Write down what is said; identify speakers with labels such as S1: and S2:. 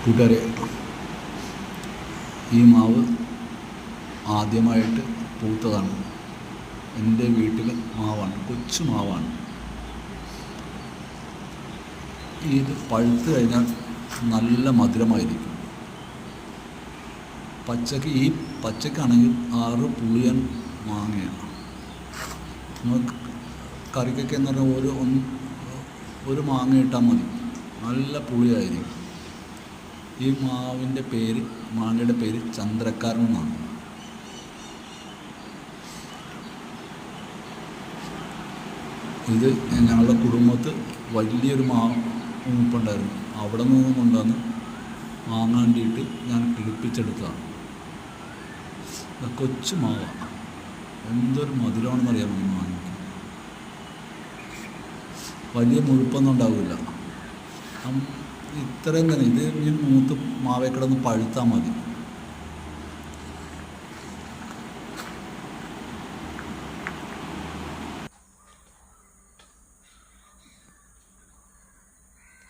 S1: കൂട്ടുകാരെ, ഈ മാവ് ആദ്യമായിട്ട് പൂത്തതാണ്. എൻ്റെ വീട്ടിലെ മാവാണ്, കൊച്ചു മാവാണ്. ഇത് പഴുത്ത് കഴിഞ്ഞാൽ നല്ല മധുരമായിരിക്കും. പച്ചക്കാണെങ്കിൽ 6 പുളിയൻ മാങ്ങയാണ്. നമുക്ക് കറിക്കൊക്കെ എന്ന് പറഞ്ഞാൽ ഒരു മാങ്ങ ഇട്ടാൽ മതി, നല്ല പുളിയായിരിക്കും. ഈ മാങ്ങയുടെ പേര് ചന്ദ്രക്കാരൻ എന്നാണ്. ഇത് ഞങ്ങളുടെ കുടുംബത്ത് വലിയൊരു മൂപ്പുണ്ടായിരുന്നു. അവിടെ നിന്ന് കൊണ്ടുവന്ന് വാങ്ങാണ്ടിയിട്ട് ഞാൻ കിളിപ്പിച്ചെടുത്തതാണ്. കൊച്ചു മാവ, എന്തൊരു മധുരമാണെന്നറിയാമോ ഈ മാങ്ങയ്ക്ക്. വലിയ മുഴുപ്പൊന്നും ഉണ്ടാവില്ല. ഇത്രയും തന്നെ. ഇത് ഈ മൂത്ത് മാവേ കിടന്ന് പഴുത്താൽ മതി.